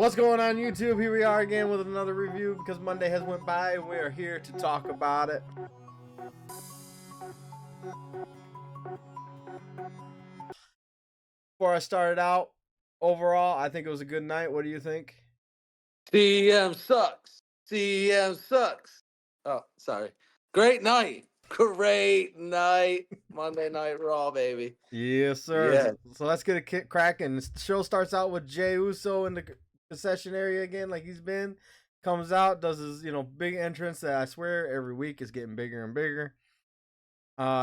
What's going on YouTube? Here we are again with another review because Monday has went by and we are here to talk about it. Before I started out, overall, I think it was a good night. What do you think? CM sucks. CM sucks. Oh, sorry. Great night. Great night. Monday Night Raw, baby. Yes, sir. Yeah. So let's get a kick cracking. The show starts out with Jey Uso in the concession area again, like he's been. Comes out, does his big entrance that I swear every week is getting bigger and bigger.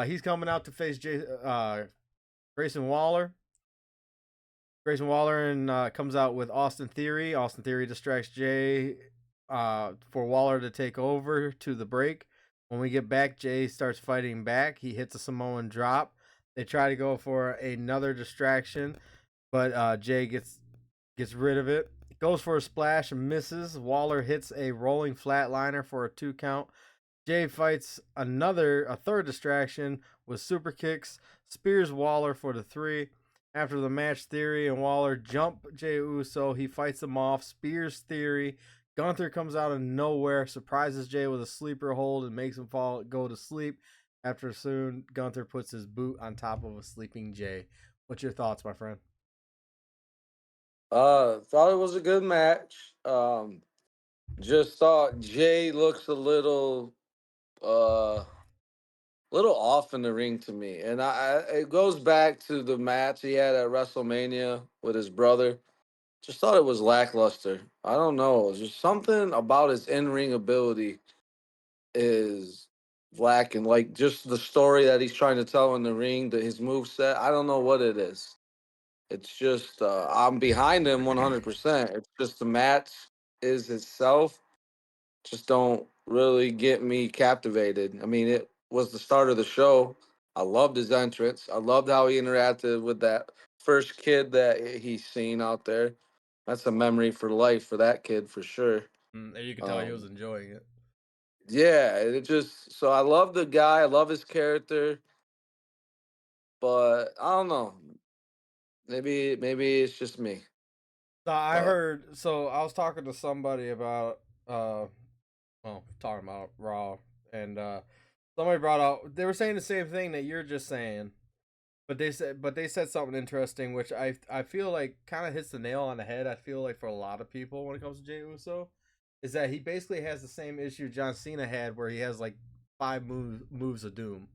He's coming out to face Grayson Waller. Grayson Waller and comes out with Austin Theory. Austin Theory distracts Jay for Waller to take over to the break. When we get back, Jay starts fighting back. He hits a Samoan drop. They try to go for another distraction, but Jay gets rid of it. Goes for a splash and misses. Waller hits a rolling flatliner for a 2 count. Jay fights a third distraction with super kicks, spears Waller for the 3. After the match, Theory and Waller jump Jey Uso. He fights them off, spears Theory. Gunther comes out of nowhere, surprises Jay with a sleeper hold, and makes him go to sleep. After soon, Gunther puts his boot on top of a sleeping Jay. What's your thoughts, my friend? Thought it was a good match. Just thought Jay looks a little off in the ring to me. And it goes back to the match he had at WrestleMania with his brother. Just thought it was lackluster. I don't know. Just something about his in-ring ability is lacking. Like just the story that he's trying to tell in the ring, his move set. I don't know what it is. It's just I'm behind him 100%. It's just the match is itself just don't really get me captivated. I mean, it was the start of the show. I loved his entrance. I loved how he interacted with that first kid that he's seen out there. That's a memory for life for that kid for sure. You can tell he was Um, enjoying it. yeah, it just so I love the guy. I love his character, but I don't know. Maybe it's just me. So I But heard. So I was talking to somebody about, talking about Raw, and somebody brought out. They were saying the same thing that you're just saying, but they said something interesting, which I feel like kind of hits the nail on the head. I feel like for a lot of people when it comes to Jey Uso, is that he basically has the same issue John Cena had, where he has like 5 moves of doom.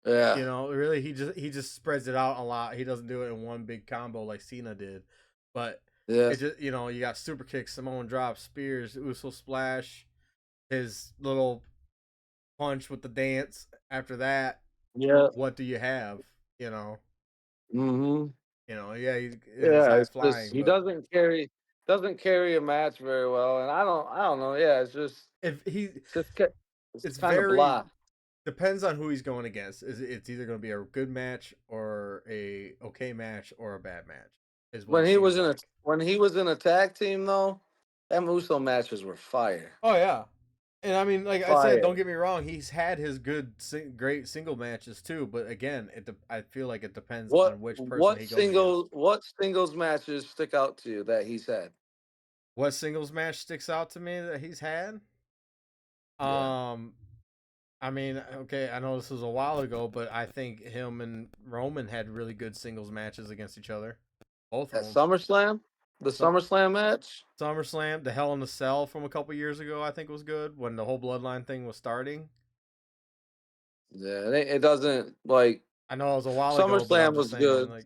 yeah, Really, he just spreads it out a lot. He doesn't do it in one big combo like Cena did. But yeah, it just you got super kicks, Samoan drop, spears, Uso splash, his little punch with the dance. After that, yeah. what do you have? You know, Mm-hmm. yeah, he's Yeah, high it's just flying, he but doesn't carry a match very well, and I don't know. Yeah, if he, it's just ki- it's it's kind of very blah. depends on who he's going against. It's either going to be a good match or a okay match or a bad match, is what When it he was seems in a like. when he was in a tag team though, them Uso matches were fire, Oh yeah, and I mean, like I said, don't fire. get me wrong. He's had his great single matches too, but again, I feel like it depends What on which person what he goes against. singles matches stick out to you that he's had? What singles match sticks out to me that he's had? Yeah, Um, I mean, okay, I know this was a while ago, but I think him and Roman had really good singles matches against each other. Both of at them. SummerSlam, the Some SummerSlam match. SummerSlam, the Hell in the Cell from a couple years ago, I think was good when the whole Bloodline thing was starting. Yeah, it doesn't like I know it was a while ago, but I'm SummerSlam just was saying, good. like,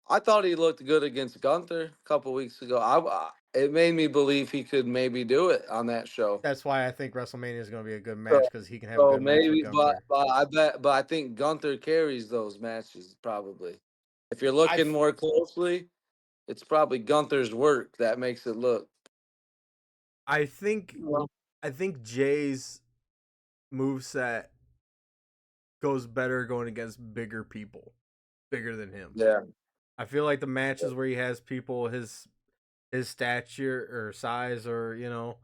I thought he looked good against Gunther a couple weeks ago. It made me believe he could maybe do it on that show. that's why I think WrestleMania is going to be a good match So, because he can have a so good match with maybe, Gunther. but I think Gunther carries those matches probably. If you're I looking more closely, it's probably Gunther's work that makes it look. I think Well, I think Jay's moveset goes better going against bigger people, bigger than him. yeah, I feel like the matches where he has people his stature or size or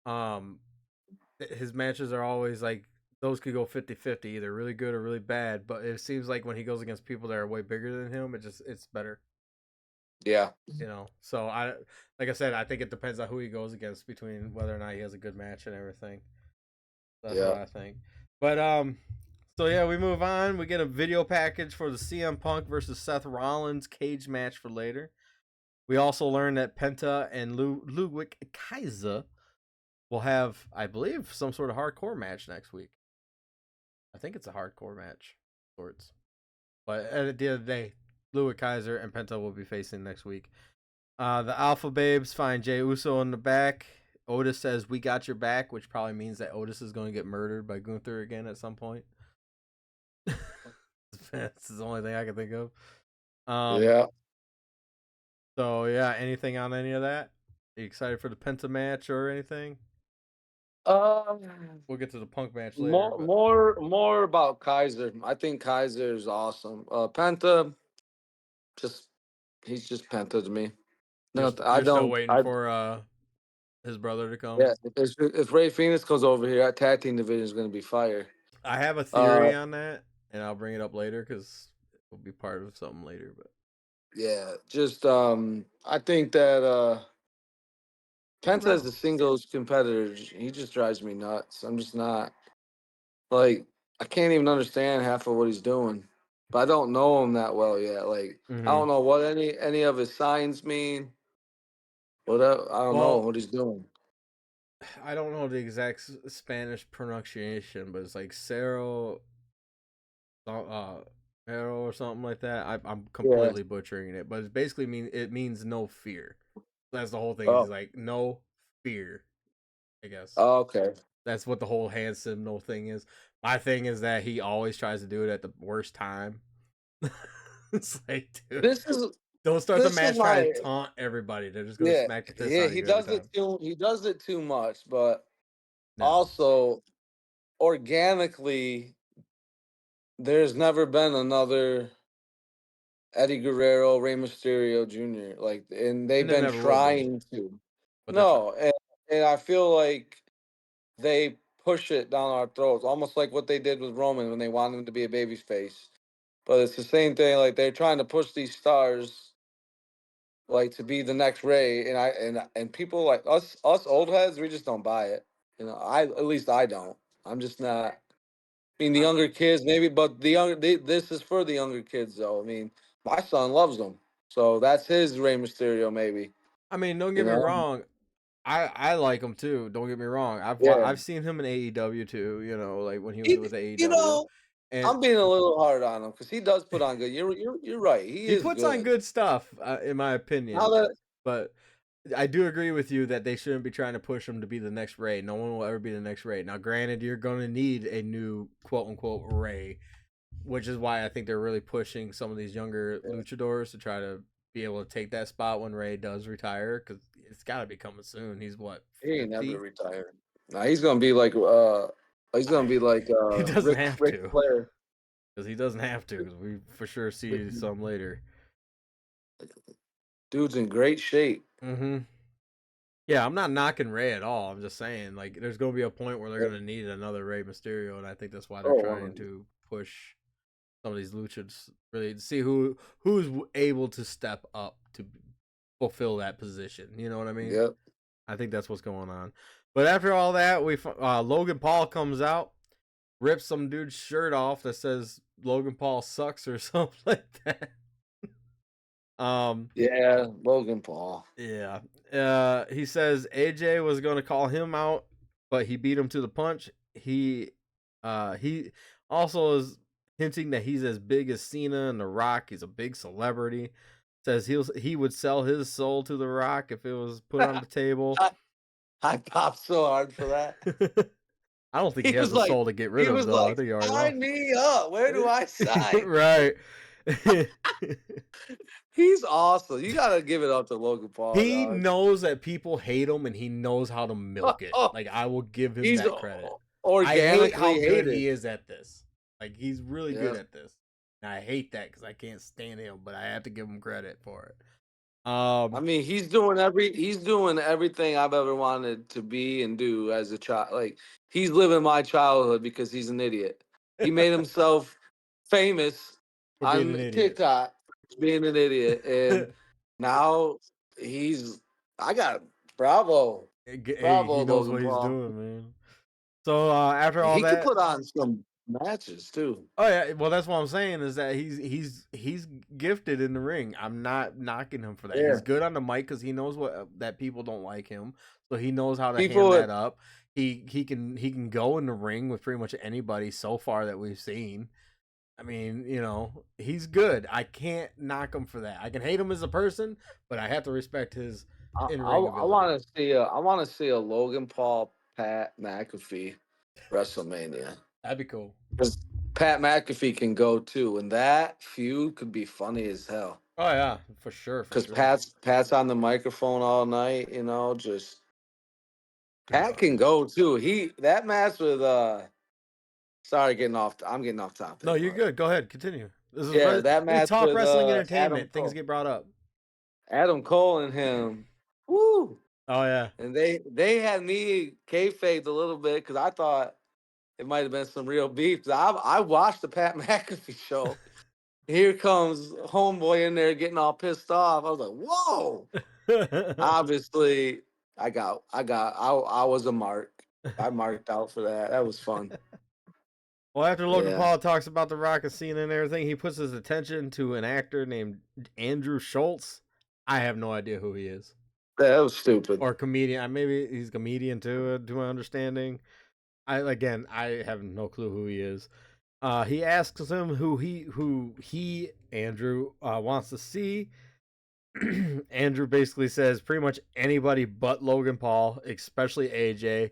um his matches are always like those could go 50-50, either really good or really bad, but it seems like when he goes against people that are way bigger than him, it's better. Yeah. So like I said, I think it depends on who he goes against between whether or not he has a good match and everything. That's what Yeah. I think. But so yeah, we move on. We get a video package for the CM Punk versus Seth Rollins cage match for later. We also learned that Penta and Ludwig Kaiser will have, I believe, some sort of hardcore match next week. I think it's a hardcore match, sorts. But at the end of the day, Ludwig Kaiser and Penta will be facing next week. The Alpha Babes find Jey Uso in the back. Otis says, "We got your back," which probably means that Otis is going to get murdered by Gunther again at some point. That's the only thing I can think of. Um, Yeah. so yeah, anything on any of that? Are you excited for the Penta match or anything? Um, We'll get to the Punk match later, more, but more, more about Kaiser. I think Kaiser is awesome. Penta, just he's just Penta to me. No, I you're still don't. waiting I for his brother to come. Yeah. If Ray Phoenix comes over here, our tag team division is going to be fire. I have a Uh, theory on that, and I'll bring it up later because it will be part of something later. But yeah. Just I think that you're Penta as wrong. a singles competitor, he just drives me nuts. I'm just not like I can't even understand half of what he's doing. But I don't know him that well yet. Like I Mm-hmm. don't know what any of his signs mean. I don't know Well, what he's doing. I don't know the exact Spanish pronunciation, but it's like Cerro, Cerro or something like that. I'm Yeah. completely butchering it, but it basically means no fear. That's the whole thing. Is Oh. like no fear. I guess Okay. that's what the whole hand signal thing is. My thing is that he always tries to do it at the worst time. It's like, dude, This is don't start the this is match trying my to taunt everybody. They're just gonna yeah, smack the piss yeah, out of you every time. he does it too much, but No, also organically there's never been another Eddie Guerrero, Rey Mysterio Jr. Like and they've and there been never will be, trying to. but that's fine. No, and I feel like they push it down our throats, almost like what they did with Roman when they wanted him to be a baby face. But it's the same thing, like they're trying to push these stars like to be the next Ray, and people like us old heads, we just don't buy it. I at least I don't. I'm just not. I mean, the I, younger kids maybe, but this is for the younger kids though. I mean, my son loves them, so that's his Rey Mysterio maybe. I mean, don't You get me know? wrong. I like him too. Don't get me wrong. Yeah. I've seen him in AEW too. Like when he was He, with you AEW, know, and I'm being a little hard on him because he does put on good. You're right. He he is puts on good. good stuff, in my Now opinion. that But I do agree with you that they shouldn't be trying to push him to be the next Ray. No one will ever be the next Ray. Now, granted, you're going to need a new quote unquote Ray, which is why I think they're really pushing some of these younger luchadors to try to be able to take that spot when Ray does retire because it's got to be coming soon. He's what, he ain't never 50? retired. Now he's gonna be like He doesn't have Rick to Flair. because he doesn't have to because we for sure see some later. Dude's in great shape. Mm-hmm. Yeah, I'm not knocking Ray at all. I'm just saying, like, there's going to be a point where they're going to need another Ray Mysterio, and I think that's why they're trying Oh, to push some of these luchas really to see who's able to step up to fulfill that position. You know what I mean? yep. I think that's what's going on. But after all that, Logan Paul comes out, rips some dude's shirt off that says Logan Paul sucks or something like that. Um, Yeah, Logan Paul. Yeah. He says AJ was going to call him out, but he beat him to the punch. He also is hinting that he's as big as Cena and The Rock. He's a big celebrity. Says he would sell his soul to The Rock if it was put on the table. I, I popped so hard for that. I don't think he He has was the like, soul to get rid he of was though. I like, think he already sign lost. me up. Where do I sign? Right. He's awesome. You gotta give it up to Logan Paul, He dog. knows that people hate him and he knows how to milk it. Like I will give him He's that credit. I hate how organically good hated. he is at this. Like he's really good Yeah. at this. And I hate that because I can't stand him, but I have to give him credit for it. I Um, mean, he's doing everything I've ever wanted to be and do as a child. Like he's living my childhood because he's an idiot. He made himself famous for being on an idiot. TikTok being an idiot, and Now he's. I got bravo, Hey, he bravo, knows Logan what he's Paul. doing, man. So after all He could that, put on some matches too. oh yeah, well that's what I'm saying is that he's gifted in the ring. I'm not knocking him for that. Yeah, He's good on the mic because he knows what that people don't like him, so he knows how to people hand would. that up. He can go in the ring with pretty much anybody so far that we've seen. I mean, he's good. I can't knock him for that. I can hate him as a person, but I have to respect his in ring I ability. want to see a. I want to see a Logan Paul Pat McAfee WrestleMania. That'd be cool. Because Pat McAfee can go too, and that feud could be funny as hell. Oh yeah, for sure, for Because sure. Pat's on the microphone all night, just Pat Uh, can go too. That match with sorry I'm getting off no, topic, you're but good. Go ahead, continue. This is yeah, that we match talk with wrestling Adam entertainment. Things Cole, get brought up. And him, woo. Oh yeah. And they had me kayfaked a little bit because I thought it might have been some real beef. 'Cause I watched the Pat McAfee show. Here comes homeboy in there getting all pissed off. I was like, whoa. Obviously, I was a mark. I marked out for that. That was fun. Well, after Logan Yeah. Paul talks about the Rocket scene and everything, he puts his attention to an actor named Andrew Schultz. I have no idea who he is. That was stupid. Or comedian. Maybe he's a comedian too, to my understanding. I have no clue who he is. He asks him who he Andrew wants to see. Andrew basically says pretty much anybody but Logan Paul, especially AJ.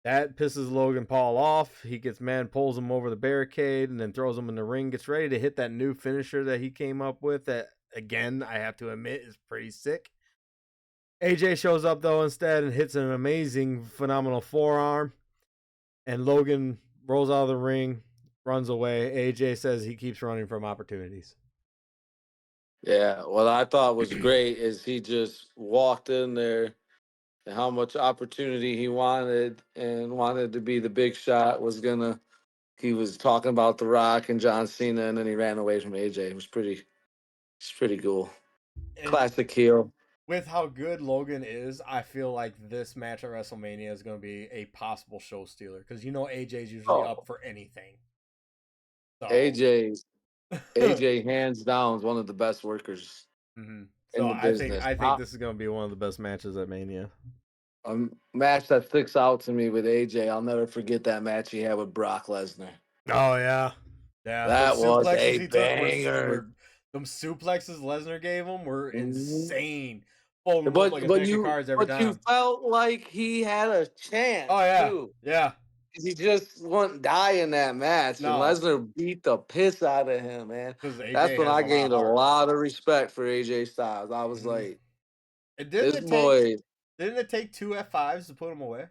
That pisses Logan Paul off. He gets mad, pulls him over the barricade, and then throws him in the ring. Gets ready to hit that new finisher that he came up with. That again, I have to admit, is pretty sick. AJ shows up though instead and hits an amazing, phenomenal forearm. And Logan rolls out of the ring, runs away. AJ says he keeps running from opportunities. Yeah. What I thought was great is he just walked in there and how much opportunity he wanted and wanted to be the big shot he was talking about The Rock and John Cena and then he ran away from AJ. It's pretty cool. And Classic heel. with how good Logan is, I feel like this match at WrestleMania is going to be a possible show stealer because AJ's usually up Oh, for anything. So, AJ mm-hmm. AJ hands down is one of the best workers So in the business. I think this is going to be one of the best matches at Mania. A match that sticks out to me with AJ, I'll never forget that match he had with Brock Lesnar. Oh yeah, yeah. Those That was suplexes a he took were banger. them suplexes Lesnar gave him were Mhm. insane. Folding them up like a deck of cards every But you time. felt like he had a chance Oh yeah, too. yeah. He just wouldn't die in that match, and No, Lesnar beat the piss out of him, man. because That's AJ when has I a lot of gained a heart. lot of respect for AJ Styles. I was Hmm. like, And this boy, didn't it take two F5s to put him away?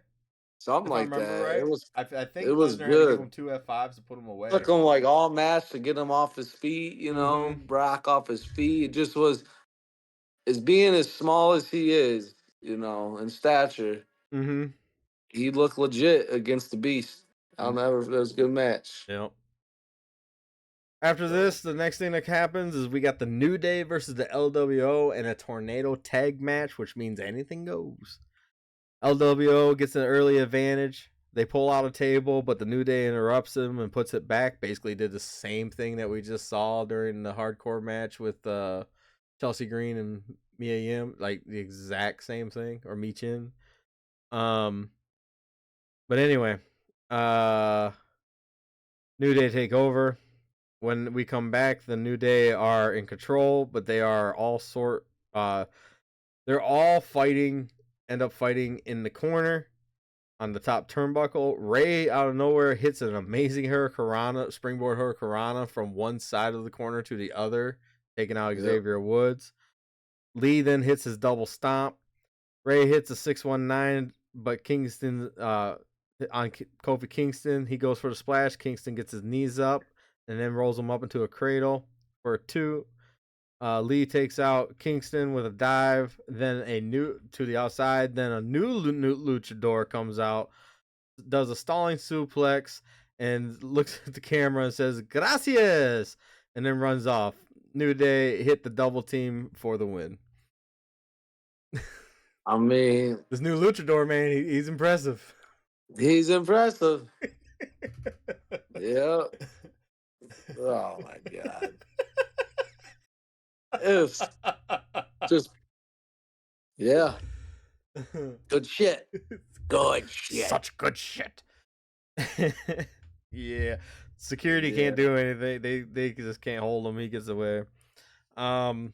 something If I like remember that. right, I It think was Lesnar had to give good. him two F5s to put him Took away. him like all match to get him off his feet, Mm-hmm. Brock off his feet. It just was as being as small as he is, in stature, Mm-hmm. he looked legit against the beast. I'll never it was a good match. Yep. After So this, the next thing that happens is we got the New Day versus the LWO in a tornado tag match, which means anything goes. LWO gets an early advantage. They pull out a table, but the New Day interrupts them and puts it back. Basically, did the same thing that we just saw during the hardcore match with Chelsea Green and Mia Yim, like the exact same thing, or Mi Chin. Um, but anyway, uh, New Day take over. When we come back, the New Day are in control, but they are uh they're all fighting, end up fighting in the corner on the top turnbuckle. Ray out of nowhere hits an amazing Hurricanrana, springboard Hurricanrana from one side of the corner to the other, taking out yep. Xavier Woods. Lee then hits his double stomp. Ray hits a 619, but Kingston on Kofi Kingston, he goes for the splash. Kingston gets his knees up and then rolls him up into a cradle for a 2. Lee takes out Kingston with a dive, then a new to the outside, then a new luchador comes out, does a stalling suplex, and looks at the camera and says "Gracias," and then runs off. New Day hit the double team for the win. I mean, This new luchador, man, he's impressive. he's impressive. Yeah. Oh my god. It's just yeah. Good shit. Good shit. Such good shit. Yeah, security Yeah. can't do anything. They just can't hold him. He gets away. Um,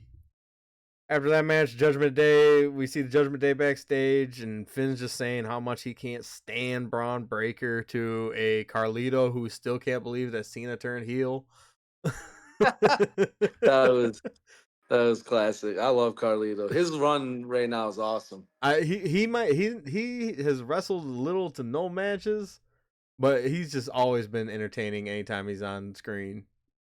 After that match, Judgment Day, we see the Judgment Day backstage, and Finn's just saying how much he can't stand Braun Breaker to a Carlito who still can't believe that Cena turned heel. That was that was classic. I love Carlito. His run right now is awesome. He has wrestled little to no matches, but he's just always been entertaining anytime he's on screen.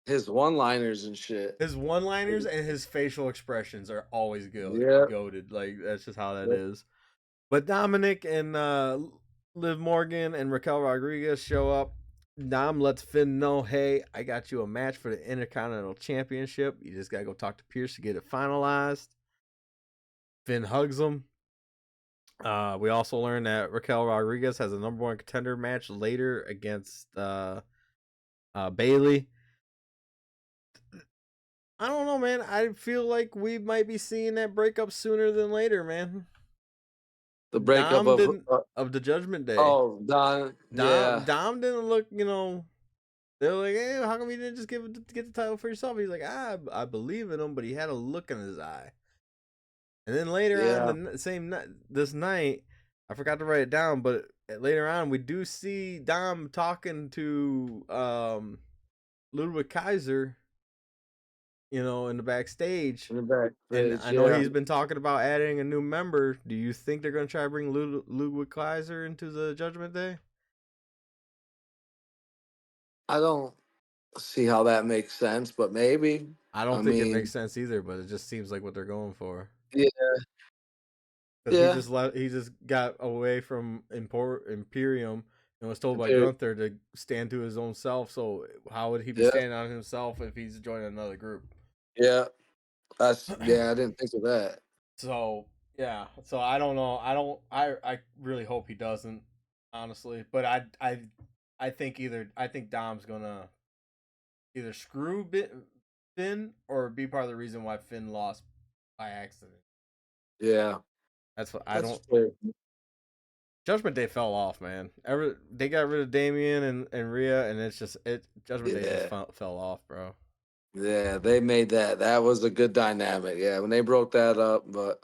His one-liners and shit. His one-liners and his facial expressions are always Yeah. goaded. Like that's just how that Yeah. is. But Dominic and Liv Morgan and Raquel Rodriguez show up. Dom lets Finn know, hey, I got you a match for the Intercontinental Championship. You just gotta go talk to Pierce to get it finalized. Finn hugs him. We also learned that Raquel Rodriguez has a number one contender match later against Bailey. I don't know, man. I feel like we might be seeing that breakup sooner than later, man. The breakup Dom didn't of the Judgment Day. Don. Yeah. Dom didn't look, they're like, hey, how come you didn't just get the title for yourself? He's like, I believe in him, but he had a look in his eye. And then later on, the same night, this night, I forgot to write it down, but later on, we do see Dom talking to Ludwig Kaiser, in the backstage. In the backstage, And I know he's been talking about adding a new member. Do you think they're going to try to bring Ludwig Kaiser into the Judgment Day? I don't see how that makes sense, but maybe. I don't think it makes sense either, but it just seems like what they're going for. Yeah. Because he just got away from Imperium and was told by Gunther to stand to his own self. So how would he be standing on himself if he's joining another group? Yeah. I didn't think of that. So yeah. So I don't know. I really hope he doesn't, honestly. But I think Dom's gonna either screw Finn or be part of the reason why Finn lost by accident. Yeah. That's what I don't. Fair. Judgment Day fell off, man. They got rid of Damien and Rhea, and Judgment Day just fell off, bro. Yeah, they made that. That was a good dynamic. Yeah, when they broke that up, but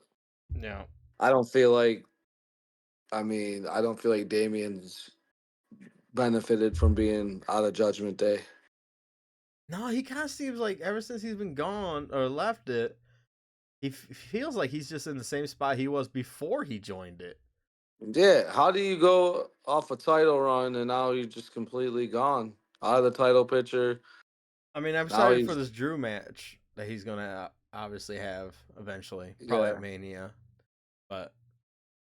yeah, I don't feel like. I don't feel like Damien's benefited from being out of Judgment Day. No, he kind of seems like ever since he's been gone or left it, he feels like he's just in the same spot he was before he joined it. Yeah, how do you go off a title run and now you're just completely gone out of the title picture? I'm excited for this Drew match that he's gonna obviously have eventually, probably at Mania. But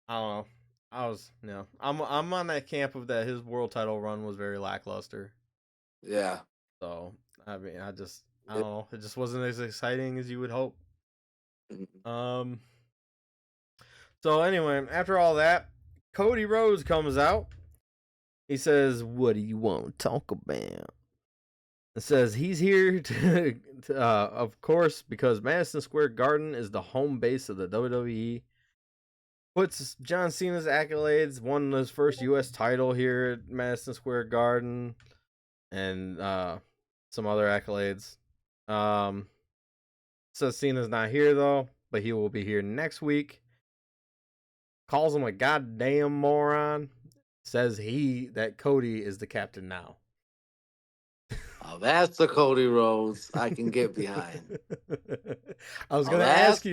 I don't know. I'm on that camp of that his world title run was very lackluster. Yeah. So I don't know. It just wasn't as exciting as you would hope. So anyway, after all that, Cody Rhodes comes out. He says, "What do you want to talk about?" It says he's here of course, because Madison Square Garden is the home base of the WWE. Puts John Cena's accolades, won his first U.S. title here at Madison Square Garden, and some other accolades. Says Cena's not here though, but he will be here next week. Calls him a goddamn moron. Says that Cody is the captain now. Oh, that's the Cody Rhodes I can get behind. I was going to ask you.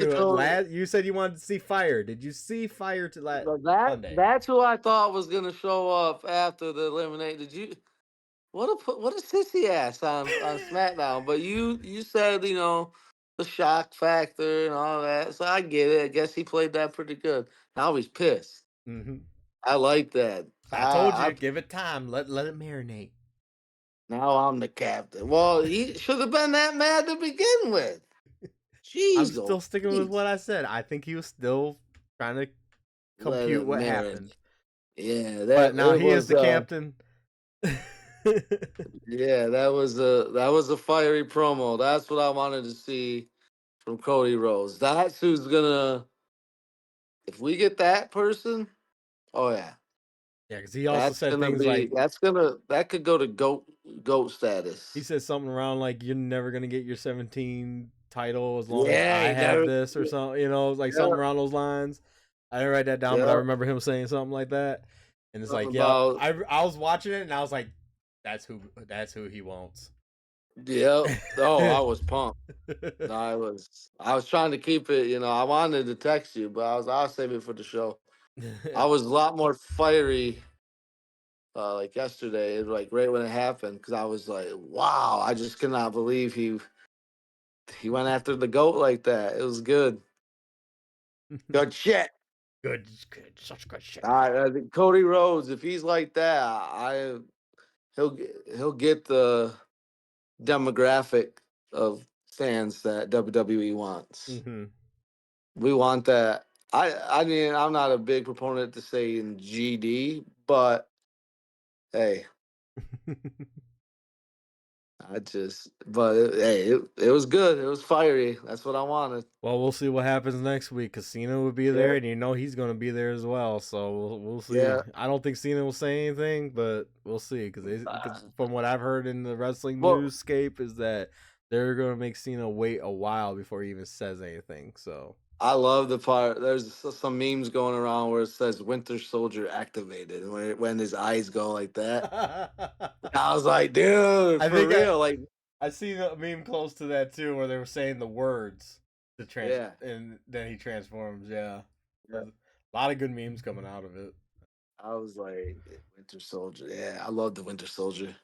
You said you wanted to see Fire. Did you see Fire Sunday? That's who I thought was going to show up after the eliminate. Did you? What a sissy ass on SmackDown. But you said the shock factor and all that. So I get it. I guess he played that pretty good. Now he's pissed. Mm-hmm. I like that. I told you, give it time. Let it marinate. Now I'm the captain. Well, he should have been that mad to begin with. Jeez, I'm still sticking with what I said. I think he was still trying to let compute it what marinate. happened. Yeah, But that now it he is was. the captain. Yeah, that was a fiery promo. That's what I wanted to see from Cody Rhodes. That's who's gonna. If we get that person, oh yeah, Yeah, because he also said things like that could go to goat he status. said something around like you're never gonna get your 17 title as long as Yeah, I he have never. this or something, like Yeah, something around those lines. I didn't write that down, but I yeah. remember him saying something like that. And it's Something like, yep. about I was watching it and I was like, that's who he wants. yeah. Oh, I was pumped. No, I was trying to keep it. I wanted to text you, but I'll save it for the show. I was a lot more fiery like yesterday, like right when it happened, because I was like, wow, I just cannot believe he went after the goat like that. It was good. Good shit. good, such good shit. I think Cody Rhodes, if he's like that, he'll get the demographic of fans that WWE wants. Mm-hmm. We want that. I mean, I'm not a big proponent to say in GD, but hey, it was good. It was fiery. That's what I wanted. Well, we'll see what happens next week because Cena will be Yeah, there, and he's going to be there as well. So we'll see. yeah. I don't think Cena will say anything, but we'll see because from what I've heard in the wrestling Well, newscape is that they're going to make Cena wait a while before he even says anything. So I love the part. There's some memes going around where it says Winter Soldier activated when his eyes go like that. I was like, dude, I for think real, like, I seen a meme close to that too, where they were saying the words to yeah, and then he transforms. Yeah, yeah. a lot of good memes coming out of it. I was like, Winter Soldier. Yeah, I love the Winter Soldier.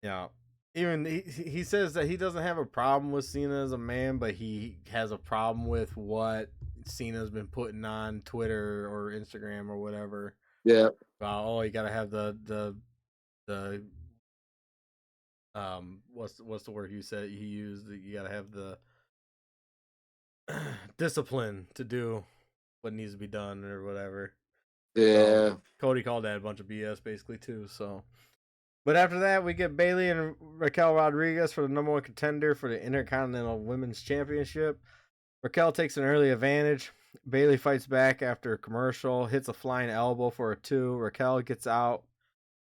Yeah. Even he says that he doesn't have a problem with Cena as a man, but he has a problem with what Cena's been putting on Twitter or Instagram or whatever. Yeah, About you gotta have the what's the word he used? You gotta have the discipline to do what needs to be done or whatever. So yeah, Cody called that a bunch of BS basically too. So but after that, we get Bailey and Raquel Rodriguez for the number one contender for the Intercontinental Women's Championship. Raquel takes an early advantage. Bailey fights back after a commercial, hits a flying elbow for a 2. Raquel gets out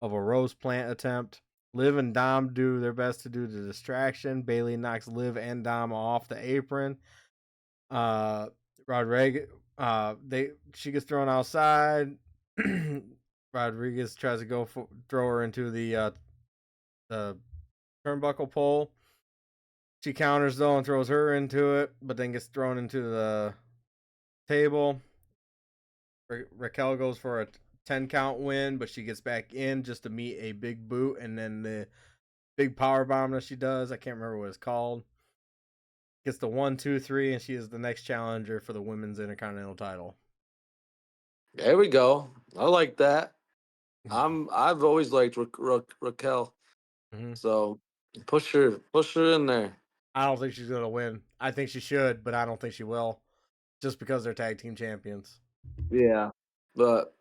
of a rose plant attempt. Liv and Dom do their best to do the distraction. Bailey knocks Liv and Dom off the apron. Rodriguez, she gets thrown outside. Rodriguez tries to throw her into the turnbuckle pole. She counters though and throws her into it, but then gets thrown into the table. Raquel goes for a 10 count win, but she gets back in just to meet a big boot and then the big power bomb that she does. I can't remember what it's called. Gets the 1, 2, 3, and she is the next challenger for the women's intercontinental title. there we go. I like that. I've always liked Raquel, Mm-hmm. so push her in there. I don't think she's gonna win. I think she should, but I don't think she will, just because they're tag team champions. Yeah, but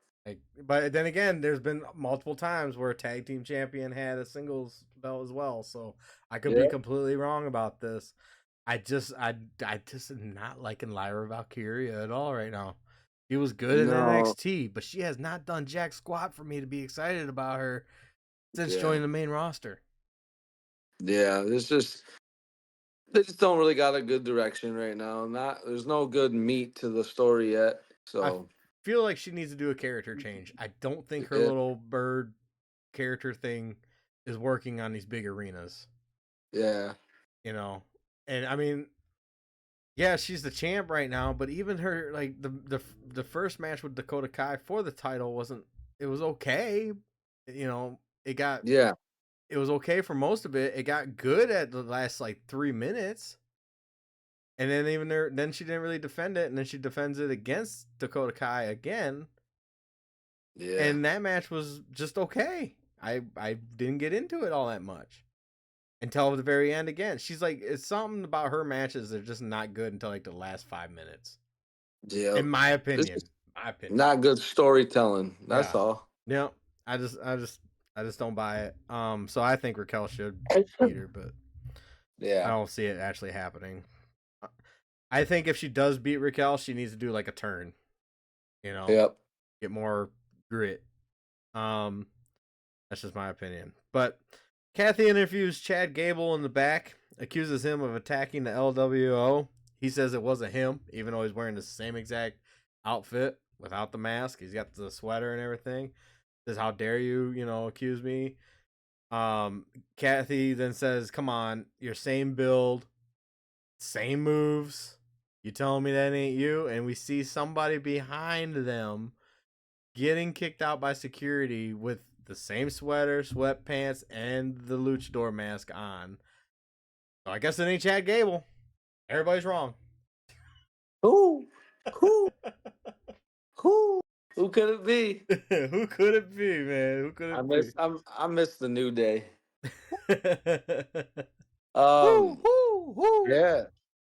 But then again, there's been multiple times where a tag team champion had a singles belt as well. So I could be yeah, completely wrong about this. I just am not liking Lyra Valkyria at all right now. She was good in no, NXT, but she has not done jack squat for me to be excited about her since yeah, joining the main roster. yeah. It's just they just don't really got a good direction right now. There's no good meat to the story yet. I So feel like she needs to do a character change. I don't think her yeah, little bird character thing is working on these big arenas. yeah, You know, and I mean, yeah, she's the champ right now, but even her like the first match with Dakota Kai for the title wasn't. It was okay. It got yeah, it was okay for most of it. It got good at the last like 3 minutes, and then then she didn't really defend it, and then she defends it against Dakota Kai again, yeah, and that match was just okay. I didn't get into it all that much until the very end again. She's like, it's something about her matches that are just not good until like the last 5 minutes. yeah. In my This opinion. is My opinion. Not good storytelling. That's Yeah. all. Yeah. I just don't buy it. So I think Raquel should beat her, but I Yeah. don't see it actually happening. I think if she does beat Raquel, she needs to do like a turn, you know, Yep. get more grit. Um, that's just my opinion. But Kathy interviews Chad Gable in the back, accuses him of attacking the LWO. He says it wasn't him, even though he's wearing the same exact outfit without the mask. He's got the sweater and everything. Says, "How dare you, accuse me?" Kathy then says, "Come on, your same build, same moves. You telling me that ain't you?" And we see somebody behind them getting kicked out by security with the same sweater, sweatpants, and the luchador mask on. So I guess it ain't Chad Gable. Everybody's wrong. Who? Who? Who? Who could it be? Who could it be, man? Who could it be? I miss the New Day. Whoo, Um, whoo, whoo. yeah.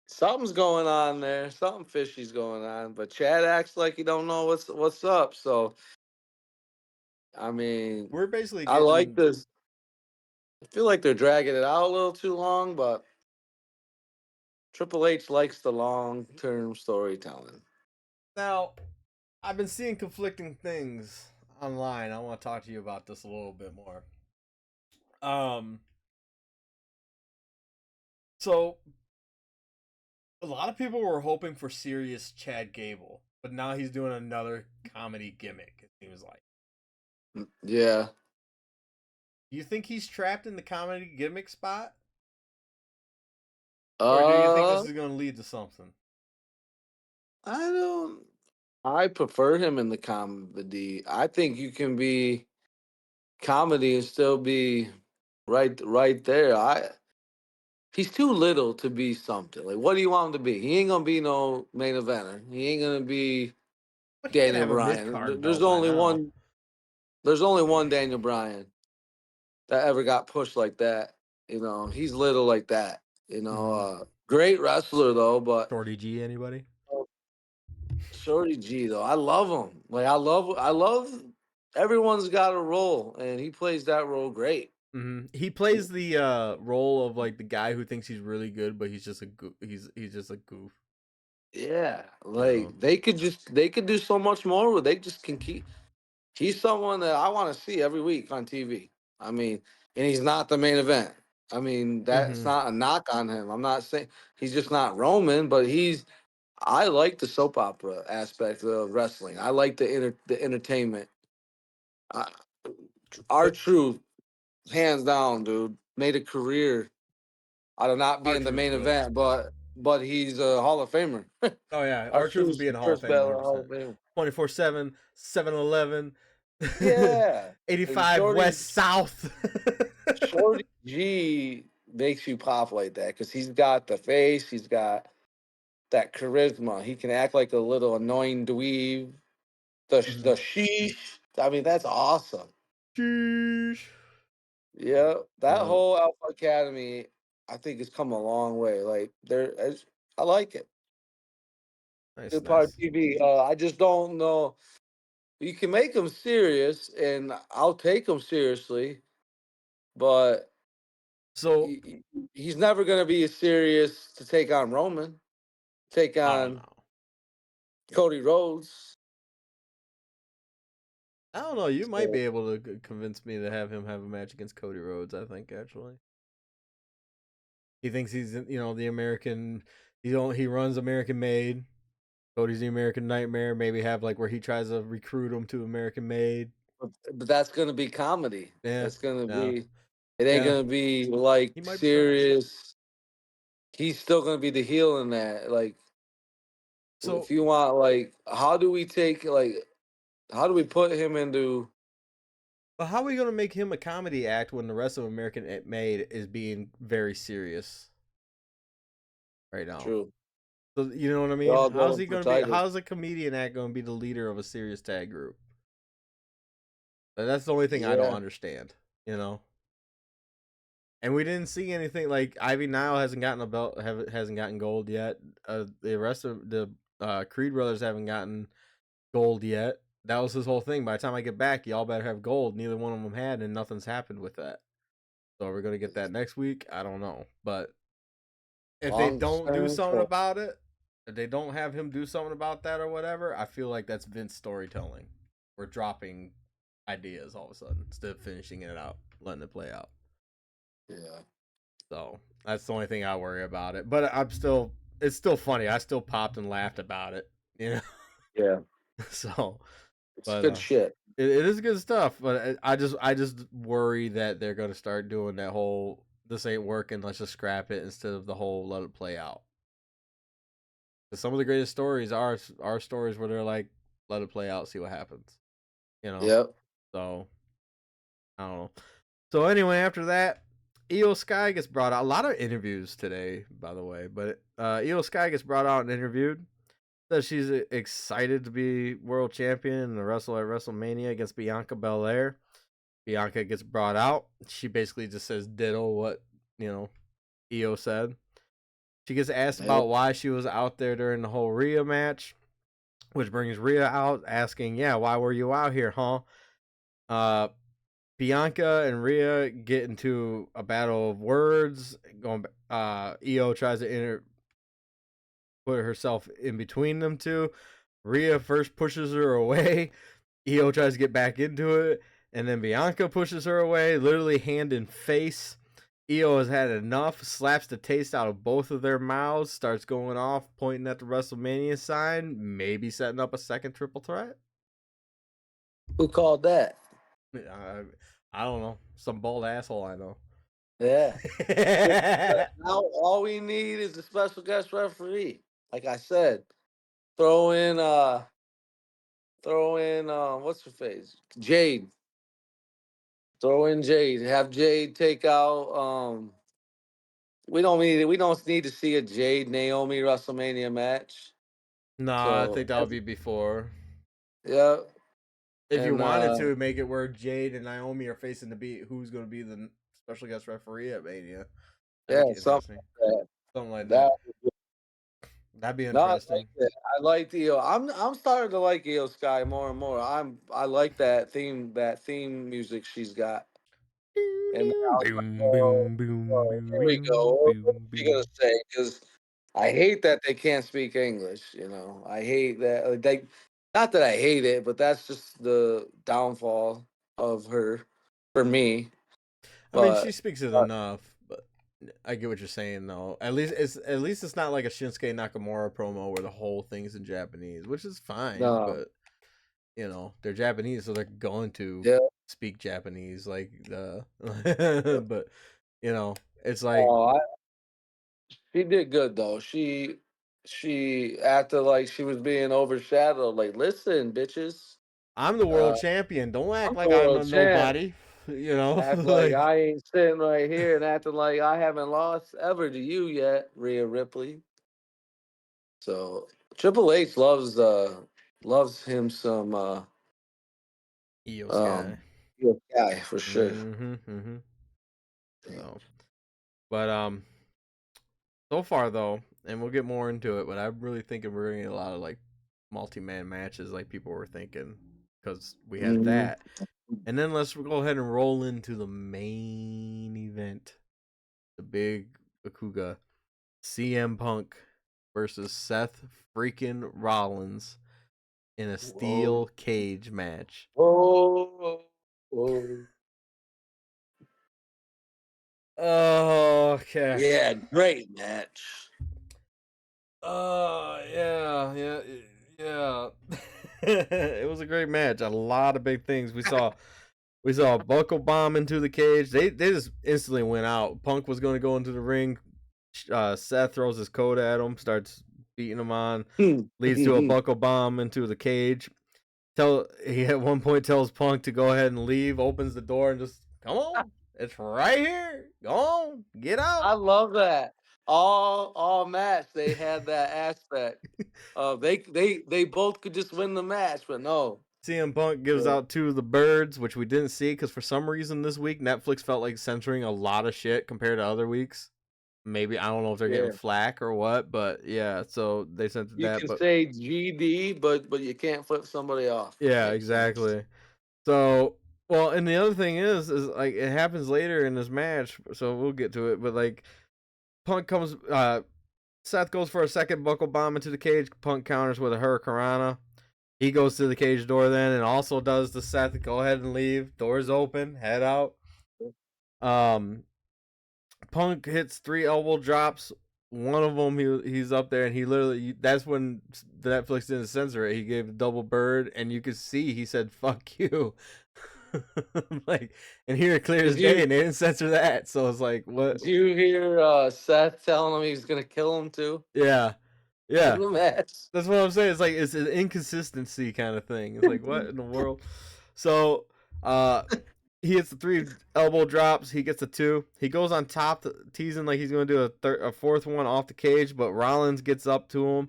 Something's going on there. Something fishy's going on. But Chad acts like he don't know what's up. So I mean, We're basically I like getting this. I feel like they're dragging it out a little too long, but Triple H likes the long term storytelling. now. I've been seeing conflicting things online. I want to talk to you about this a little bit more. Um, so a lot of people were hoping for serious Chad Gable, but now he's doing another comedy gimmick. It seems like. Yeah. Do you think he's trapped in the comedy gimmick spot, or do you think this Uh, is going to lead to something? I don't. I prefer him in the comedy. I think you can be comedy and still be right there. He's too little to be something. Like, what do you want him to be? He ain't gonna be no main eventer. He ain't gonna be But he can Daniel have a mid Bryan. card There's belt by only now. one. There's only one Daniel Bryan that ever got pushed like that. He's little like that. Mm-hmm. Great wrestler though, but Shorty G, anybody? Shorty G though, I love him. Like I love. Everyone's got a role, and he plays that role great. Mm-hmm. He plays the role of like the guy who thinks he's really good, but he's just a he's just a goof. Yeah, You know. like they could do so much more. Where they just can keep. He's someone that I want to see every week on TV. I mean, and he's not the main event. I mean, that's Mm-hmm. not a knock on him. I'm not saying he's just not Roman, but he's. I like the soap opera aspect of wrestling. I like the entertainment. Uh, our But truth, hands down, dude, made a career out of not our being the truth main will. event, but he's a Hall of Famer. Oh yeah, Our our truth will truth's be in the the Hall of first Fame ballot 100. Hall percent of Fame. 24/7, 7-Eleven, Yeah, and 85 Shorty West South. Shorty G makes you pop like that because he's got the face, he's got that charisma. He can act like a little annoying dweeb. The Mhm. sheesh. I mean, that's awesome. Sheesh. Yeah, that Yeah, whole Alpha Academy, I think, has come a long way. Like I like it. nice, Good part of nice. TV. I just don't know. You can make them serious, and I'll take them seriously, but So, he's never going to be as serious to take on Roman, take oh on no, Cody Rhodes. I don't know. You might So, be able to convince me to have him have a match against Cody Rhodes. I think actually, he thinks he's the American. He runs American Made. Cody's the American Nightmare. Maybe have like where he tries to recruit him to American Made. but that's going to be comedy. Yeah, That's going to yeah, be. It ain't yeah. going to be like He might be facts. serious. He's still going to be the heel in that. Like, So, if you want, like, how do we put him into but how are we gonna make him a comedy act when the rest of American Made is being very serious right now? true? So you know what I They're mean? all How's going he for gonna be? titles. How's a comedian act gonna be the leader of a serious tag group? That's the only thing I don't Yeah. understand. You know. And we didn't see anything like Ivy Nile hasn't gotten a belt, hasn't gotten gold yet. The rest of the Creed brothers haven't gotten gold yet. That was his whole thing. By the time I get back, y'all better have gold. Neither one of them had, and nothing's happened with that. So we're gonna get that next week. I don't know, but if they Long don't do term something care. about it, if they don't have him do something about that or whatever, I feel like that's Vince storytelling. We're dropping ideas all of a sudden instead of finishing it out, letting it play out. Yeah. So that's the only thing I worry about it. But it's still funny. I still popped and laughed about it, you know. Yeah. So, It's but good shit. it is good stuff. But I just worry that they're gonna start doing that whole this ain't working. Let's just scrap it instead of the whole let it play out. Because some of the greatest stories are stories where they're like, let it play out, see what happens. You know. Yep. So I don't know. So anyway, after that, Io Sky gets brought out. A lot of interviews today, by the way. But Io Sky gets brought out and interviewed. Says she's excited to be world champion and wrestle at WrestleMania against Bianca Belair. Bianca gets brought out. She basically just says ditto what Io said. She gets asked Yep. about why she was out there during the whole Rhea match, which brings Rhea out asking, "Yeah, why were you out here, huh?" Uh, Bianca and Rhea get into a battle of words. Io tries to put herself in between them two. Rhea first pushes her away. Io tries to get back into it, and then Bianca pushes her away, literally hand in face. Io has had enough, slaps the taste out of both of their mouths, starts going off, pointing at the WrestleMania sign, maybe setting up a second triple threat. Who called that? I don't know. Some bald asshole I know. Yeah. Now all we need is a special guest referee. Like I said, throw in what's her face? Jade. Throw in Jade. Have Jade take out we don't need to see a Jade Naomi WrestleMania match. Nah, I So think that would be before. yeah. If you And wanted to make it where Jade and Naomi are facing to be who's going to be the special guest referee at Mania, that'd yeah, make it something interesting. like Something like that. that. That'd be No, I like interesting. it. I like Io. I'm starting to like Io Sky more and more. I like that theme music she's got. And then I was like, Boom, boom, boom, here we boom, go. What boom, you gonna boom. say? Because I hate that they can't speak English. I hate that. Not that I hate it, but that's just the downfall of her for me. I mean, she But speaks it uh, enough, but I get what you're saying though. At least it's not like a Shinsuke Nakamura promo where the whole thing's in Japanese, which is fine, no, but they're Japanese, so they're going to yeah. speak Japanese like the but it's like Oh, she did good though. She acted like she was being overshadowed. Like, listen, bitches, I'm the uh, world champion. Don't act I'm the like I'm world a champ. nobody. Act like Like I ain't sitting right here and acting like I haven't lost ever to you yet, Rhea Ripley. So Triple H loves him some Io Sky. um heel guy for sure. Mm-hmm. Yeah. So, but so far though, and we'll get more into it, but I'm really thinking we're gonna get a lot of like multi-man matches, like people were thinking, because we had Mhm. that, and then let's go ahead and roll into the main event, the big Akuga, CM Punk versus Seth freaking Rollins in a Whoa. steel cage match. Whoa. Whoa. Oh, okay. Yeah, great match. Yeah. It was a great match. A lot of big things. We saw a buckle bomb into the cage. They just instantly went out. Punk was going to go into the ring. Seth throws his coat at him, starts beating him on, leads to a buckle bomb into the cage. He at one point tells Punk to go ahead and leave, opens the door and just come on. It's right here. Go on, get out. I love that. All match they had that aspect. They both could just win the match, but no. CM Punk gives Yeah. out two of the birds, which we didn't see because for some reason this week Netflix felt like censoring a lot of shit compared to other weeks. maybe I don't know if they're getting Yeah. flack or what, but yeah, so they censored You that. can But say GD, but you can't flip somebody off. yeah, Makes sense. exactly. So, well, and the other thing is like it happens later in this match, so we'll get to it. But like Punk comes, Seth goes for a second buckle bomb into the cage. Punk counters with a Hurricanrana. He goes to the cage door then, and also does the Seth go ahead and leave. Doors open, head out. Um, Punk hits 3 elbow drops. One of them, he's up there, and he literally, that's when the Netflix didn't censor it. He gave a double bird, and you could see he said "fuck you," like, and here it clear as Did day, you and they didn't censor that. So it's like, what? did you hear Seth telling him he's gonna kill him too Yeah, in yeah. the match? That's what I'm saying. It's like it's an inconsistency kind of thing. It's like what in the world? So, uh, he hits the 3 elbow drops. He gets a 2. He goes on top, teasing like he's going to do a fourth one off the cage. But Rollins gets up to him.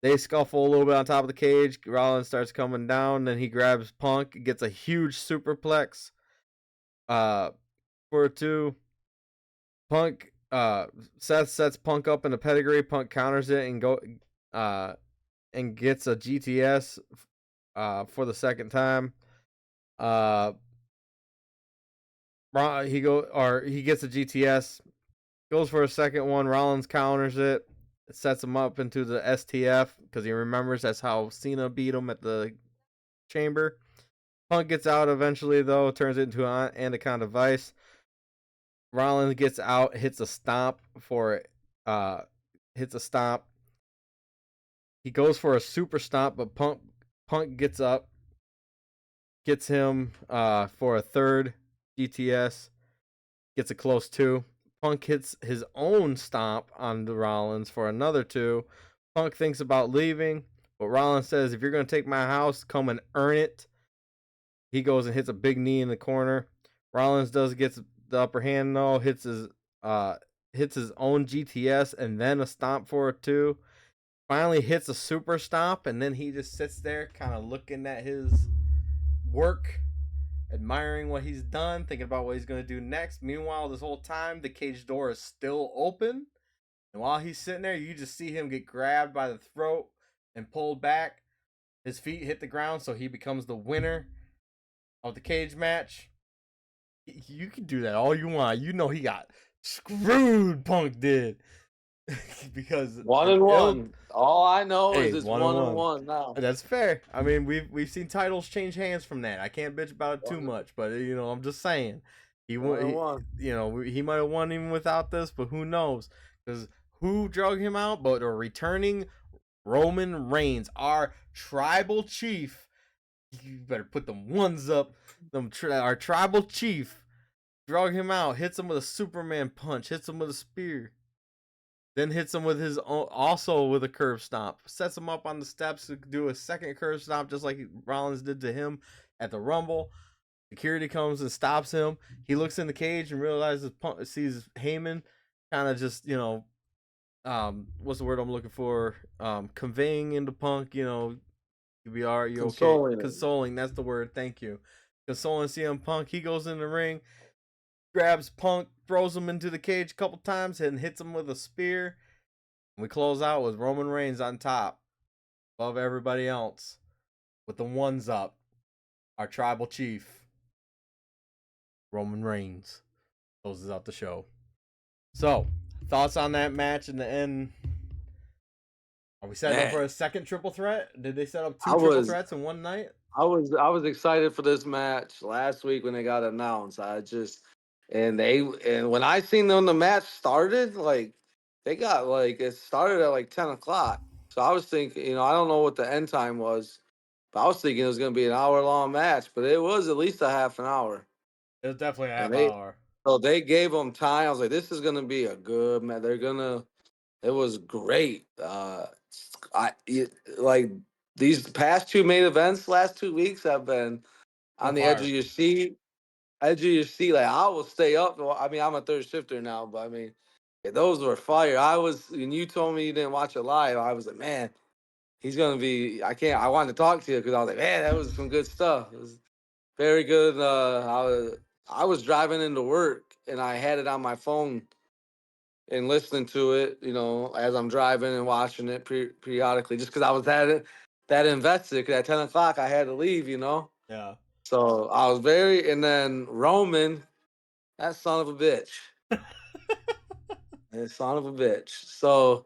They scuffle a little bit on top of the cage. Rollins starts coming down. Then he grabs Punk, gets a huge superplex. For a 2. Punk. Seth sets Punk up in a pedigree. Punk counters it uh and gets a GTS for the second time. Uh, he gets a GTS, goes for a second one. Rollins counters it, sets him up into the STF because he remembers that's how Cena beat him at the Chamber. Punk gets out eventually though, turns it into an Anaconda Vice. Rollins gets out, hits a stomp for uh hits a stomp. He goes for a super stomp, but Punk gets up, gets him for a third GTS, gets a close 2. Punk hits his own stomp on the Rollins for another 2. Punk thinks about leaving, but Rollins says, if you're going to take my house, come and earn it. He goes and hits a big knee in the corner. Rollins gets the upper hand though, hits his own GTS and then a stomp for a 2. Finally hits a super stomp, and then he just sits there kind of looking at his work, admiring what he's done, thinking about what he's going to do next. Meanwhile, this whole time, the cage door is still open. And while he's sitting there, you just see him get grabbed by the throat and pulled back. His feet hit the ground, so he becomes the winner of the cage match. You can do that all you want. You know he got screwed, Punk did. Because One an and ill one. All I know is Hey, it's one and one and one. one now. That's fair. I mean, we've seen titles change hands from that. I can't bitch about it too One, much, but I'm just saying one and one. he might have won even without this, but who knows? Because who drug him out? But a returning Roman Reigns, our tribal chief. You better put them ones up. Our tribal chief drug him out, hits him with a Superman punch, hits him with a spear. Then hits him with his own, also with a curb stomp. Sets him up on the steps to do a second curb stomp, just like Rollins did to him at the Rumble. Security comes and stops him. He looks in the cage and realizes, sees Heyman, kind of just what's the word I'm looking for? Conveying into Punk, you be alright, you okay? Consoling him. Consoling, that's the word. Thank you. Consoling CM Punk. He goes in the ring, grabs Punk, throws him into the cage a couple times, and hits him with a spear. And we close out with Roman Reigns on top, above everybody else, with the ones up. Our tribal chief, Roman Reigns, closes out the show. So, thoughts on that match in the end? Are we setting up for Man, a second triple threat? Did they set up I two triple was threats in one night? I was excited for this match last week when they got announced. And when I seen them the match started, like they got like it started at like 10 o'clock. So I was thinking, I don't know what the end time was, but I was thinking it was gonna be an hour long match, but it was at least a half an hour. It was definitely a And half they hour. so they gave them time. I was like, this is gonna be a good match. It was great. Like these past two main events, last 2 weeks have been On on the edge of fire. your seat. Edge of your seat. Like I will stay up. Well, I mean, I'm a third shifter now, but I mean, yeah, those were fire. When you told me you didn't watch it live, I was like, man, he's gonna be. I can't. I wanted to talk to you because I was like, man, that was some good stuff. It was very good. I was driving into work and I had it on my phone and listening to it, as I'm driving and watching it periodically, just because I was that invested. 'Cause at 10 o'clock, I had to leave. Yeah. So I was and then Roman, that son of a bitch, that son of a bitch. So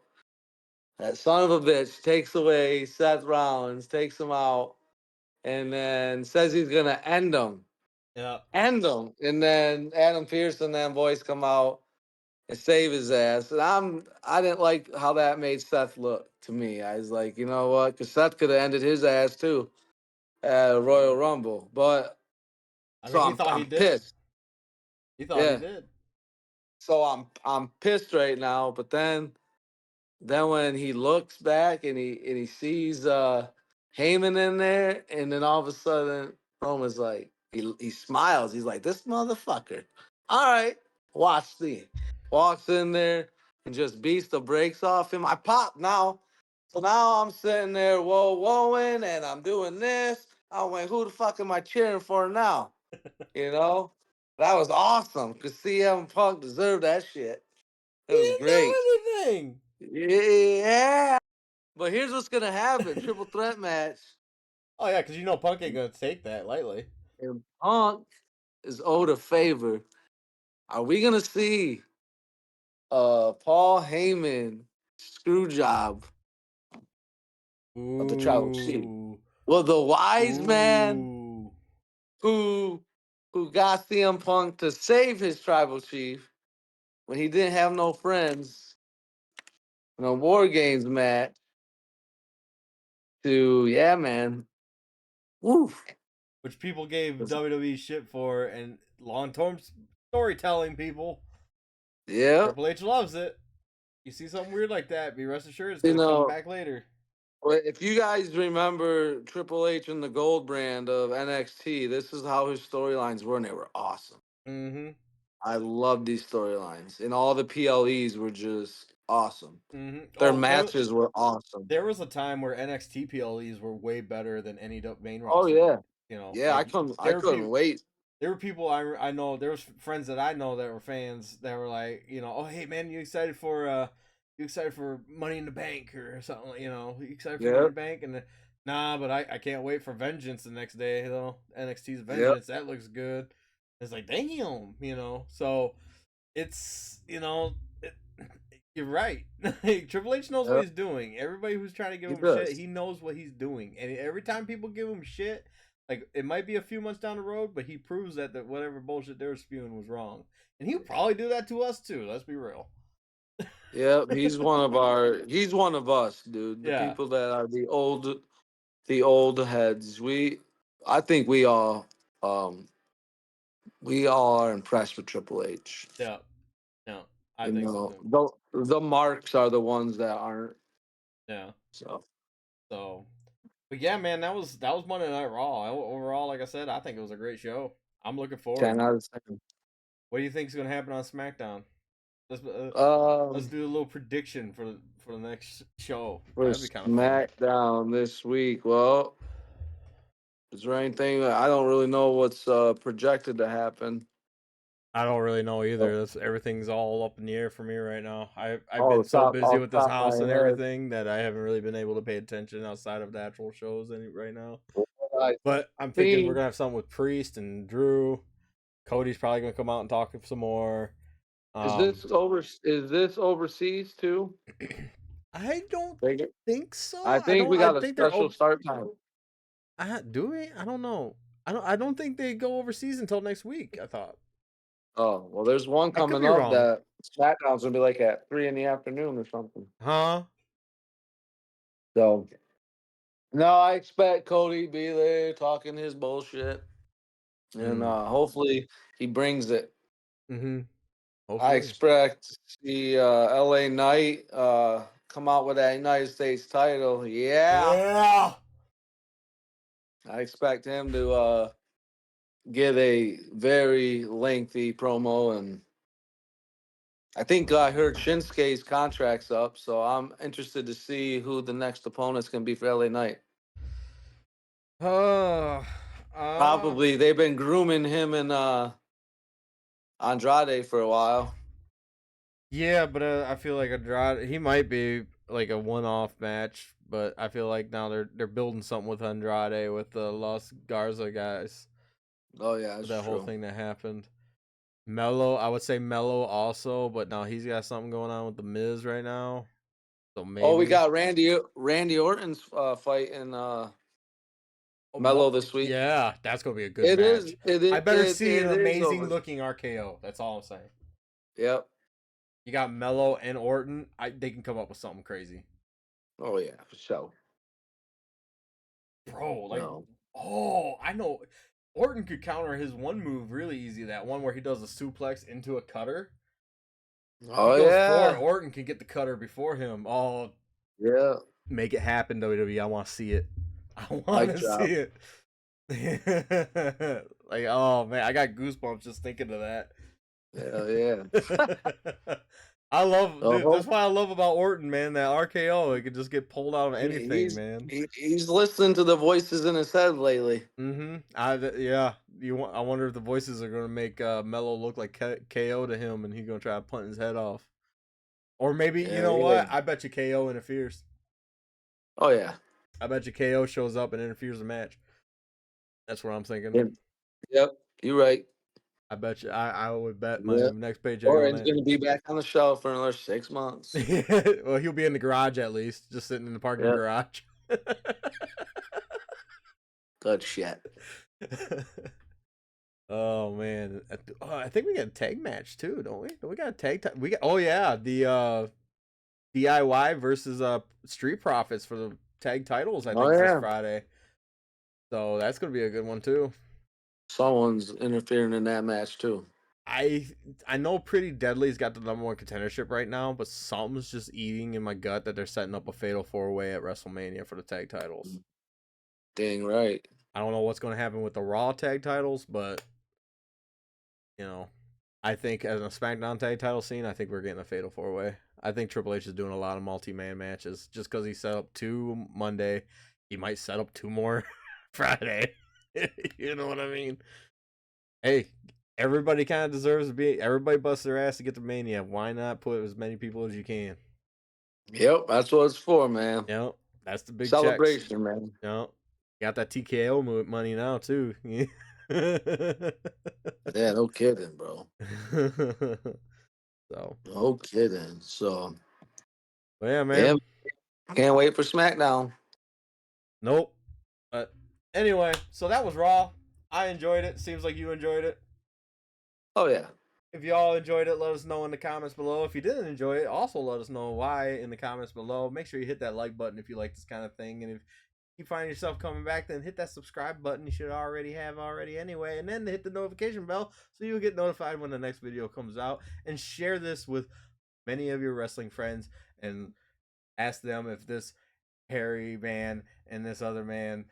that son of a bitch takes away Seth Rollins, takes him out, and then says he's gonna Yeah. end him, and then Adam Pearce and that voice come out and save his ass. And I didn't like how that made Seth look to me. I was like, you know what? Because Seth could have ended his ass too at a Royal Rumble. But I so mean, he I'm thought he I'm did. pissed. He thought he Yeah. did. So I'm pissed right now. But then when he looks back and he sees Heyman in there, and then all of a sudden Roman's like he smiles. He's like, this motherfucker. All right, watch the walks in there and just beats the brakes off him. I pop now. So now I'm sitting there whoa-woing and I'm doing this. I went, who the fuck am I cheering for now? You know? That was awesome. Cause CM Punk deserved that shit. It He was didn't do great. anything. Yeah. But here's what's gonna happen: triple threat match, Oh yeah, because Punk ain't gonna take that lightly. and Punk is owed a favor. Are we gonna see Paul Heyman screw job of the tribal chief? Ooh. Well, the wise man Ooh. who got CM Punk to save his tribal chief when he didn't have no friends in a War Games match. To yeah, man. Woof. Which people gave WWE shit for, and long term storytelling people. Yeah, Triple H loves it. You see something weird like that, be rest assured it's you gonna come know. back later. Well, if you guys remember Triple H and the Gold brand of NXT, this is how his storylines were, and they were awesome. Mm-hmm. I love these storylines, and all the PLEs were just awesome. Mm-hmm. Their Oh, matches were awesome. there was a time where NXT PLEs were way better than any main Oh roster. yeah, yeah. I Like couldn't, I there were couldn't people. wait. There were people I know. There was friends that I know that were fans that were like, oh hey man, you excited for Money in the Bank or something? You excited for Money Yeah, in the Bank? And nah, but I can't wait for Vengeance the next day. NXT's yeah, Vengeance, that looks good. It's like damn. So it's it, you're right. Triple H knows what yeah. he's doing. Everybody who's trying to give He him shit, does. he knows what he's doing. And every time people give him shit, like it might be a few months down the road, but he proves that whatever bullshit they were spewing was wrong. And he'll probably do that to us too. Let's be real. Yeah, he's one of our. He's one of us, dude. The Yeah, people that are the old heads. I think um, we all are impressed with Triple H. yeah, yeah. I You think so know, too. the marks are the ones that aren't. Yeah. So So, but yeah, man, that was Monday Night Raw. Overall, like I said, I think it was a great show. I'm looking forward 10 to out it. of 10. What do you think is going to happen on SmackDown? Let's Um, do a little prediction for the next show. for That'd be kind of fun. SmackDown this week, well, is there anything I don't really know what's projected to happen? I don't really know Oh, either. Everything's all up in the air for me right now. I've oh, been the so top busy off with the this top of my house and head. everything that I haven't really been able to pay attention outside of the actual shows right now. What I But I'm thinking we're think gonna have something with Priest and Drew. Cody's probably gonna come out and talk some more. Um, is this overseas too? I don't Think it- think so. I I think don't. we I got a think they're. special start time. Do we? I don't know. I don't think they go overseas until next week. I thought. Oh, well, there's one I could coming be up wrong. that SmackDown's gonna be like at 3 in the afternoon or something. Huh? So no, I expect Cody to be there talking his bullshit, and Mm. hopefully he brings it. Mm-hmm. I Hopefully. expect to see LA Knight come out with that United States title. Yeah, Yeah. I expect him to get a very lengthy promo, and I think I heard Shinsuke's contract's up, so I'm interested to see who the next opponent's gonna be for LA Knight. Uh, uh, Probably they've been grooming him and Andrade for a while. Yeah, but I feel like Andrade, he might be like a one-off match, but I feel like now they're building something with Andrade with the Los Garza guys. Oh yeah, With that's that whole true. thing that happened. Mello, I would say Mello also, but now he's got something going on with the Miz right now, so Oh, we maybe. got Randy Orton's fight in Oh, Mello this week. yeah, that's gonna be a good It is. match. It I is. better It, see an it is amazing over. looking RKO. That's all I'm saying. Yep. You got Mello and Orton. They can come up with something crazy, Oh yeah, for sure. bro. Like, No. oh, I know. Orton could counter his one move really easy. That one where he does a suplex into a cutter. He Oh goes for it. yeah. Orton can get the cutter before him. Oh, Yeah. make it happen, WWE. I want to see it. I want Mic to see drop. it. Like, oh man, I got goosebumps just thinking of that. Hell yeah. I love, dude. That's Oh, what I love about Orton, man. That RKO, it could just get pulled out of anything, he's man. he's listening to the voices in his head lately. Yeah. I wonder if the voices are gonna make Mello look like KO to him, and he's gonna try to punt his head off. Or maybe you Yeah, know yeah. what? I bet you KO interferes. Oh yeah. I bet you KO shows up and interferes the match. That's what I'm thinking. Yeah. Yep. You're right. I bet you. I would bet my Yep. next paycheck on Orton's it. gonna be back on the shelf for another 6 months. Well, he'll be in the garage at least, just sitting in the parking Yep. garage. Good shit. Oh man, I think we got a tag match too, don't we? Don't we got a tag? We got. Oh yeah, the DIY versus Street Profits for the tag titles. I Oh think this yeah. Friday, so that's gonna be a good one too. Someone's interfering in that match too. I I know Pretty Deadly's got the number one contendership right now, but something's just eating in my gut that they're setting up a fatal four way at WrestleMania for the tag titles. Dang right. I don't know what's going to happen with the Raw tag titles, but you know, I think as a SmackDown tag title scene, I think we're getting a fatal four way. I think Triple H is doing a lot of multi man matches just because he set up 2 Monday. He might set up 2 more Friday. You know what I mean? Hey, everybody kind of deserves to be. Everybody busts their ass to get to Mania. Why not put as many people as you can? Yep, that's what it's for, man. You know, that's the big checks. Celebration, man. You know, got that TKO money now too. Yeah, no kidding, bro. So, No kidding. So, but yeah, yeah, man. can't wait for SmackDown. Nope. But anyway, so that was Raw. I enjoyed it. Seems like you enjoyed it. Oh yeah. If you all enjoyed it, let us know in the comments below. If you didn't enjoy it, also let us know why in the comments below. Make sure you hit that like button if you like this kind of thing. And if you find yourself coming back, then hit that subscribe button. You should already have anyway. And then hit the notification bell so you'll get notified when the next video comes out. And share this with many of your wrestling friends and ask them if this Harry man and this other man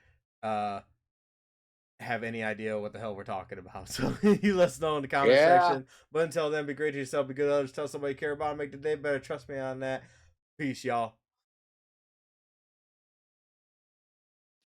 have any idea what the hell we're talking about. So you let us know in the comment Yeah. section. But until then, be great to yourself, be good to others, tell somebody you care about, make the day better. Trust me on that. Peace, y'all.